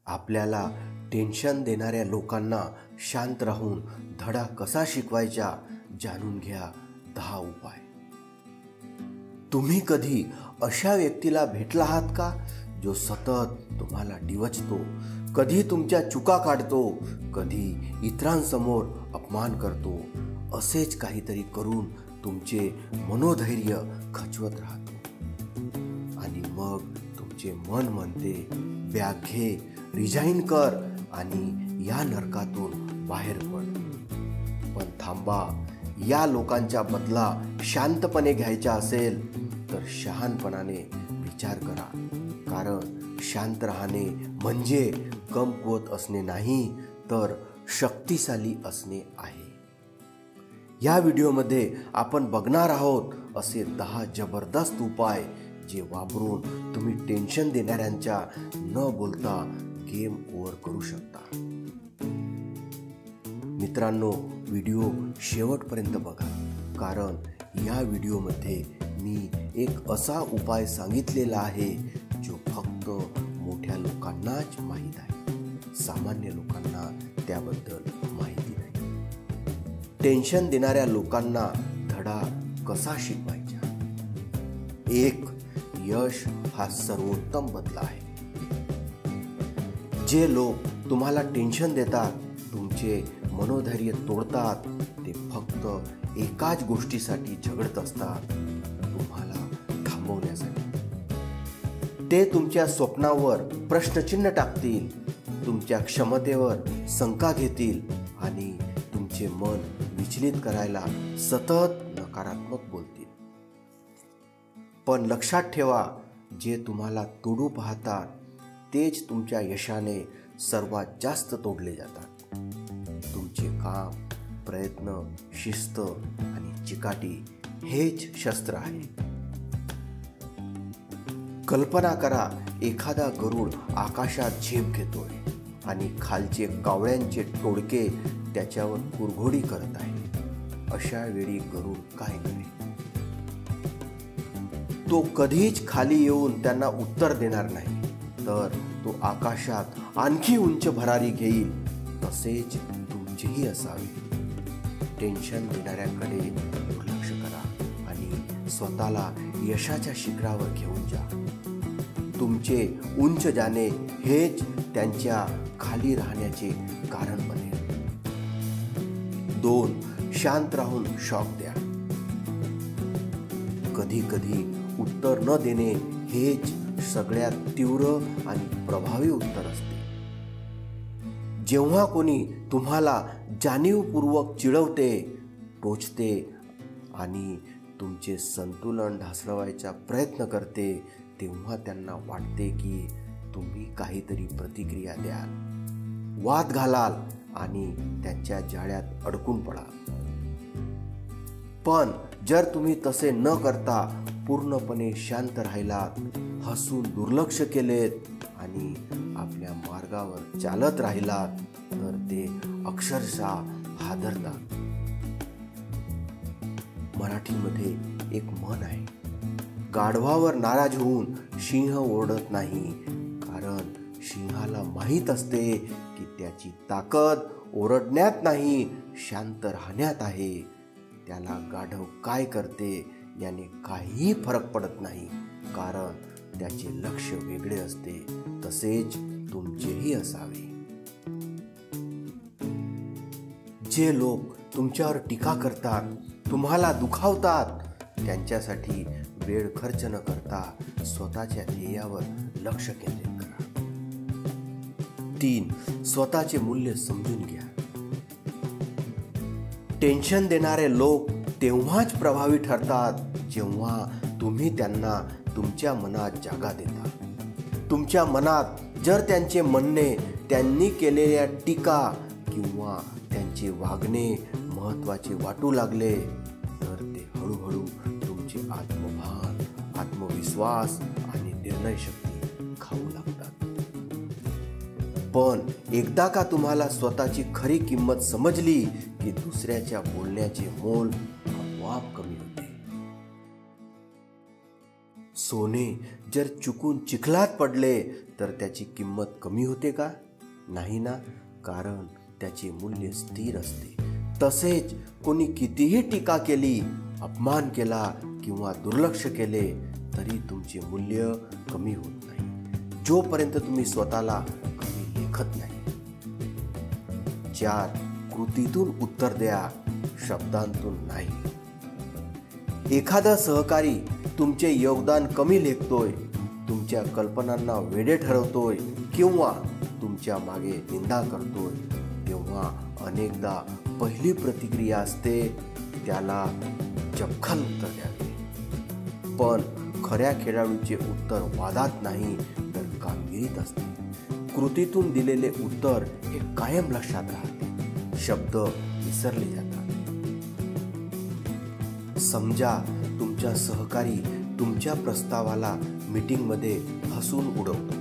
आपल्याला टेन्शन देणाऱ्या लोकांना शांत राहून धडा कसा शिकवायचा जाणून घ्या 10 उपाय. तुम्ही कधी अशा व्यक्तीला भेटला आहात का जो सतत तुम्हाला डिवचतो, कधी तुमच्या चुका काढतो, कधी इतरांसमोर अपमान करतो, असेच काहीतरी करून तुमचे मनोधैर्य खचवत राहतो आणि मग तुमचे मन म्हणते बॅग घे, रिझाईन कर आणि या नरकातून बाहेर पड. पण थांबा, या लोकांचा बदला शांतपणे घ्यायचा असेल तर शहाणपणाने विचार करा. कारण शांत राहणे म्हणजे कमकुवत असणे नाही तर शक्तिशाली असणे आहे. या व्हिडिओमध्ये आपण बघणार आहोत असे 10 जबरदस्त उपाय जे वापरून तुम्ही टेन्शन देणाऱ्यांच्या न बोलता गेम ओव्हर करू शकता. मित्रांनो, व्हिडिओ शेवटपर्यंत बघा, कारण या व्हिडिओमध्ये मी एक असा उपाय सांगितलेला आहे जो फक्त मोठ्या लोकांनाच माहीत आहे. सामान्य लोकांना त्याबद्दल माहिती नाही. टेन्शन देणाऱ्या लोकांना धडा कसा शिकवायचा. 1. यश हा सर्वोत्तम बदला आहे. जे लोक तुम्हाला टेन्शन देतात, तुमचे मनोधैर्य तोडतात, ते फक्त एकाच गोष्टीसाठी झगडत असतात, तुम्हाला थांबवण्यासाठी. ते तुमच्या स्वप्नावर प्रश्नचिन्ह टाकतील, तुमच्या क्षमतेवर शंका घेतील आणि तुमचे मन विचलित करायला सतत नकारात्मक बोलतील. पण लक्षात ठेवा, जे तुम्हाला तोडू पाहतात तेच तुमच्या यशाने सर्वात जास्त तोडले जातात. तुमचे काम, प्रयत्न, शिस्त आणि चिकाटी हेच शस्त्र आहे. कल्पना करा, एखादा गरुड आकाशात झेप घेतोय आणि खालचे कावळ्यांचे टोळके त्याच्यावर कुरघोडी करत आहे. अशा वेळी गरुड काय करेल? तो कधीच खाली येऊन त्यांना उत्तर देणार नाही, तर तो आकाशात आणखी उंच भरारी घेईल. तसेच तुमचेही असावे. टेन्शन देणाऱ्यांकडे दुर्लक्ष करा आणि स्वतःला यशाच्या शिखरावर घेऊन जा. तुमचे उंच जाणे हेच त्यांच्या खाली राहण्याचे कारण बनेल. 2. शांत राहून शॉक द्या. कधी कधी उत्तर न देणे हेच सगळ्यात तीव्र आणि प्रभावी उत्तर असते. जेव्हा कोणी तुम्हाला जाणीवपूर्वक चिडवते, टोचते आणि तुमचे संतुलन ढासळवायचा प्रयत्न करते, तेव्हा त्यांना वाटते की तुम्ही काहीतरी प्रतिक्रिया द्याल, वाद घालाल आणि त्यांच्या जाळ्यात अडकून पडाल. पण जर तुम्ही तसे न करता पूर्णपणे शांत राहिलात, हसून दुर्लक्ष केलेत आणि आपल्या मार्गावर चालत राहिलात, तर ते अक्षरशः हादरतात. मराठीमध्ये एक म्हण आहे, गाढवावर नाराज होऊन सिंह ओरडत नाही, कारण सिंहाला माहीत असते की त्याची ताकद ओरडण्यात नाही, शांत राहण्यात आहे. त्याला गाढव काय करते याने काहीही फरक पडत नाही, कारण त्याचे लक्ष वेगळे असते. तसेच तुमचेही असावे. जे लोक तुमच्यावर टीका करतात, तुम्हाला दुखावतात, त्यांच्यासाठी वेळ खर्च न करता स्वतःच्या ध्येयावर लक्ष केंद्रित करा. 3. स्वतःचे मूल्य समजून घ्या. टेन्शन देणारे लोक तेव्हाच प्रभावी ठरतात जेव्हा तुम्ही त्यांना तुमच्या मनात जागा देता. तुमच्या मनात जर त्यांचे म्हणणे, त्यांनी केलेल्या टीका किंवा त्यांचे वागणे महत्त्वाचे वाटू लागले, तर ते हळूहळू तुमचे आत्मभान, आत्मविश्वास आणि निर्णयशक्ती खाऊ लागतात. पण एकदा का तुम्हाला स्वतःची खरी किंमत समजली की दुसऱ्याच्या बोलण्याचे मोल आपोआप कमी होते. सोने जर चुकून चिखलात पडले तर त्याची किंमत कमी होते का? नाही ना, कारण त्याचे मूल्य स्थिर असते. तसेच कोणी कितीही टीका केली, अपमान केला किंवा दुर्लक्ष केले तरी तुमचे मूल्य कमी होत नाही, जोपर्यंत तुम्ही स्वतःला कमी लेखत नाही. 4. कृतीतून उत्तर द्या, शब्दांतून नाही. एखादा सहकारी तुमचे योगदान कमी लेखतोय, तुमच्या कल्पनांना वेडे ठरवतोय किंवा तुमच्या मागे निंदा करतोय, तेव्हा अनेकदा पहिली प्रतिक्रिया असते त्याला चपखल उत्तर द्यावे. पण खऱ्या खेळाडूचे उत्तर वादात नाही तर कामगिरीत असते. कृतीतून दिलेले उत्तर हे कायम लक्षात राहते, शब्द विसरले जातात. समजा तुमचा सहकारी तुमच्या प्रस्तावाला मीटिंगमध्ये हसून उडवतो.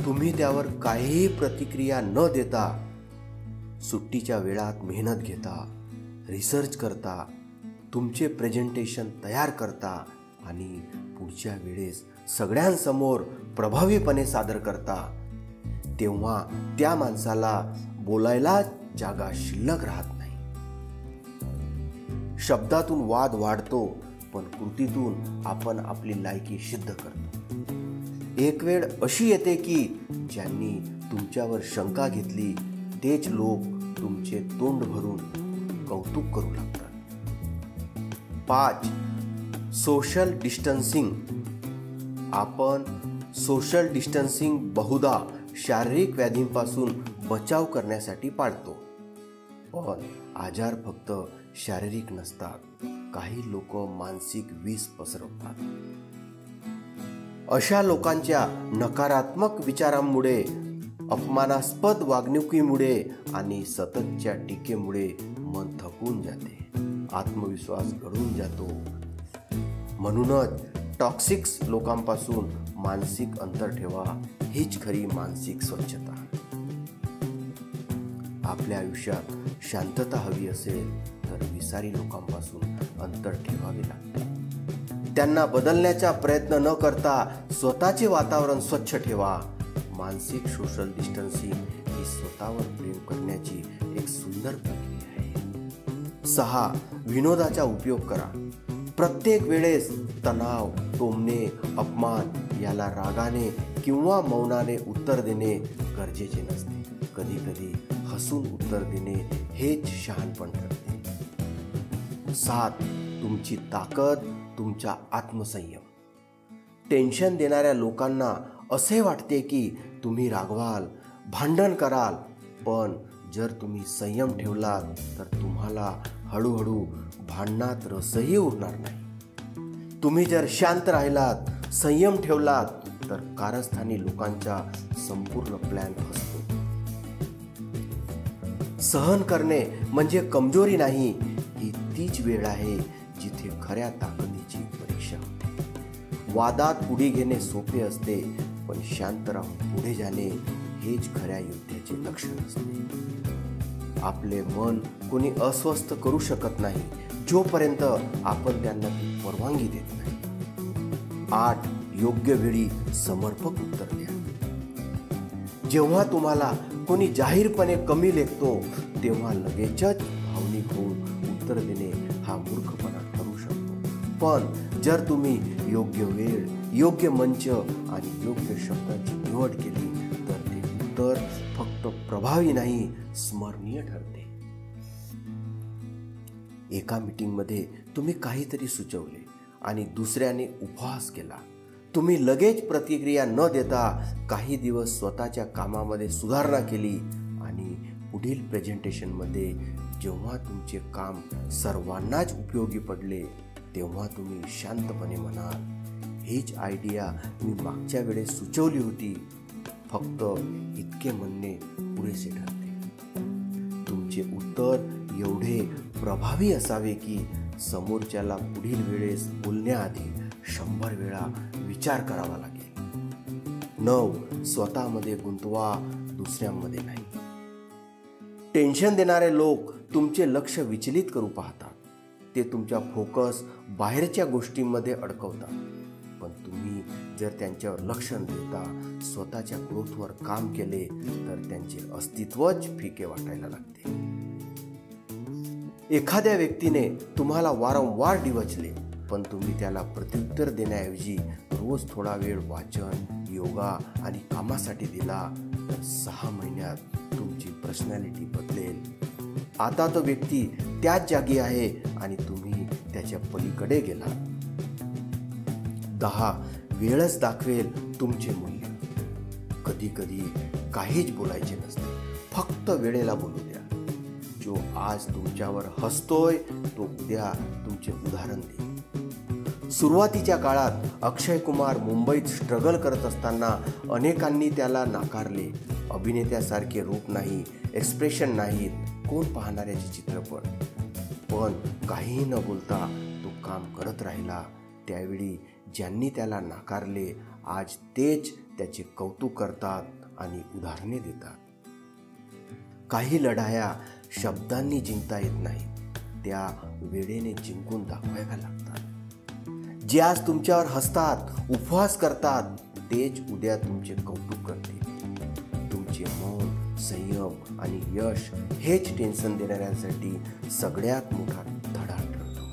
तुम्ही त्यावर काहीही प्रतिक्रिया न देता सुट्टीच्या वेळात मेहनत घेता, रिसर्च करता, तुमचे प्रेझेंटेशन तयार करता आणि पुढच्या वेळेस सगळ्यांसमोर प्रभावीपणे सादर करता, तेव्हा त्या माणसाला बोलायला जागा शिल्लक राहत नाही. शब्दातून वाद वाढतो, पण कृतीतून आपण आपली लायकी सिद्ध करतो. एक वेळ अशी येते की ज्यांनी तुमच्यावर शंका घेतली तेच लोक तुमचे तोंड भरून कौतुक करू लागतात. 5. Social distancing. आपण सोशल डिस्टन्सिंग बहुधा शारीरिक व्याधींपासून बचाव करण्यासाठी पाळतो, पण आजार फक्त शारीरिक नसतात. काही लोक मानसिक विष पसरवतात. अशा लोकांच्या नकारात्मक विचारांमुळे, अपमानास्पद वागणुकीमुळे आणि सततच्या टीकेमुळे मन थकून जाते, आत्मविश्वास गळून जातो. म्हणूनच टॉक्सिक्स लोकांपासून मानसिक अंतर ठेवा, हीच खरी मानसिक स्वच्छता. आपल्या आयुष्यात शांतता हवी असेल तर विसारी लोकांपासून अंतर ठेवावे लागते. त्यांना बदलण्याचा प्रयत्न न करता स्वतःचे वातावरण स्वच्छ ठेवा. मानसिक सोशल डिस्टन्सिंग ही स्वतःवर प्रेम करण्याची एक सुंदर प्रक्रिया आहे. 6. विनोदाचा उपयोग करा. प्रत्येक वेळेस तणाव, टोमणे, अपमान याला रागाने किंवा मौनाने उत्तर देणे गरजेचे नसते. कधी कधी हसून उत्तर देणे हेच शहाणपण ठरते. 7. तुमची ताकद, तुमचा आत्मसंयम. टेन्शन देणाऱ्या लोकांना असे वाटते की तुम्ही रागवाल, भांडण कराल, पण जर तुम्ही संयम ठेवलात तर तुम्हाला हळूहळू भांडणात रसही उरणार नाही. तुम्ही जर शांत राहिलात, संयम ठेवलात तर कारस्थानी लोकांचा संपूर्ण प्लॅन फसतो. सहन करणे म्हणजे कमजोरी नाही, ही तीच वेळ आहे जिथे खऱ्या ताकदीची परीक्षा होते. वादात उडी घेणे सोपे असते, पण शांत राहून पुढे जाणे हेच खऱ्या योद्ध्याचे लक्षण असते. आपले मन कोणी अस्वस्थ करू शकत नाही जोपर्यंत आपण त्यांना ती परवानगी देत नाही. 8. योग्य वेळी समर्पक उत्तर द्या. जेव्हा तुम्हाला कोणी जाहीरपणे कमी लेखतो तेव्हा लगेचच भावनिक होऊन उत्तर देणे हा मूर्खपणा ठरू शकतो. पण जर तुम्ही योग्य वेळ, योग्य मंच आणि योग्य शब्दाची निवड केली तर ते उत्तर फक्त प्रभावी नाही, स्मरणीय ठरते. एका मीटिंगमध्ये तुम्ही काहीतरी सुचवले आणि दुसऱ्याने उपहास केला. तुम्ही लगेच प्रतिक्रिया न देता काही दिवस स्वतःच्या कामामध्ये सुधारणा केली आणि पुढील प्रेझेंटेशनमध्ये जेव्हा तुमचे काम सर्वांनाच उपयोगी पडले तेव्हा तुम्ही शांतपणे म्हणाल, हीच आयडिया मी मागच्या वेळेस सुचवली होती. फक्त इतके म्हणणे पुरेसे ठरते. तुमचे उत्तर एवढे प्रभावी असावे की समोरच्याला पुढील वेळेस बोलण्याआधी 100 वेळा विचार करावा लागेल. 9. स्वतःमध्ये गुंतवा, दुसऱ्यांमध्ये नाही. टेन्शन देणारे लोक तुमचे लक्ष विचलित करू पाहतात. ते तुमचा फोकस बाहेरच्या गोष्टींमध्ये अडकवतात, पण जर त्यांच्यावर लक्ष न देता स्वतःच्या ग्रोथवर काम केले तर त्यांचे अस्तित्वच फिके वाटायला लागते. एखाद्या व्यक्तीने तुम्हाला वारंवार डिवचले, पण तुम्ही त्याला प्रत्युत्तर देण्याऐवजी रोज थोडा वेळ वाचन, योगा आणि कामासाठी दिला तर 6 महिन्यात तुमची पर्सनॅलिटी बदलेल. आता तो व्यक्ती त्याच जागी आहे आणि तुम्ही त्याच्या पलीकडे गेला. 10 वेळच दाखवेल तुमचे मूल्य. कधी कधी काहीच बोलायचे नसते, फक्त वेळेला बोलू द्या. जो आज तुमच्यावर हसतोय तो उद्या तुमचे उदाहरण देईल. सुरुवातीच्या काळात अक्षय कुमार मुंबईत स्ट्रगल करत असताना अनेकांनी त्याला नाकारले. अभिनेत्यासारखे रूप नाही, एक्सप्रेशन नाहीत, कोण पाहणार याचे चित्रपट. पण काहीही न बोलता तो काम करत राहिला. त्यावेळी ज्यांनी त्याला नाकारले आज तेच त्याचे कौतुक करतात आणि उदाहरणे देतात. काही लढाया शब्दांनी जिंकता येत नाही, त्या वेळेने जिंकून दाखवाव्या लागतात. जे आज तुमच्यावर हसतात, उपहास करतात, तेच उद्या तुमचे कौतुक करतील. तुमचे मौन, संयम आणि यश हेच टेन्शन देणाऱ्यांसाठी सगळ्यात मोठा धडा ठरतो.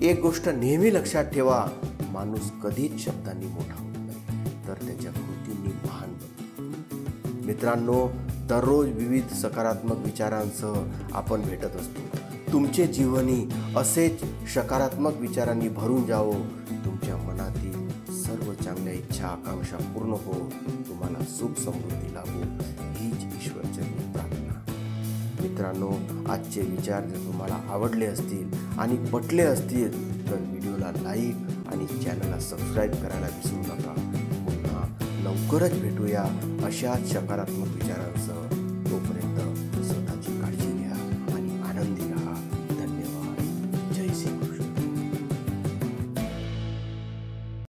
एक गोष्ट नेहमी लक्षात ठेवा, माणूस कधीच शब्दांनी मोठा होत नाही, तर त्याच्या कृतींनी महान बनतो. मित्रांनो, दररोज विविध सकारात्मक विचारांसह आपण भेटत असतो. तुमचे जीवनही असेच सकारात्मक विचारांनी भरून जावो. तुमच्या मनातील सर्व चांगल्या इच्छा आकांक्षा पूर्ण हो. तुम्हाला सुख समृद्धी लाभो, हीच ईश्वरचरणी प्रार्थना. मित्रांनो, आजचे विचार जर तुम्हाला आवडले असतील आणि पटले असतील तर व्हिडिओला लाईक आणि चॅनलला सबस्क्राईब करायला विसरू नका. पुन्हा लवकरच भेटूया अशाच सकारात्मक विचारांसह. तोपर्यंत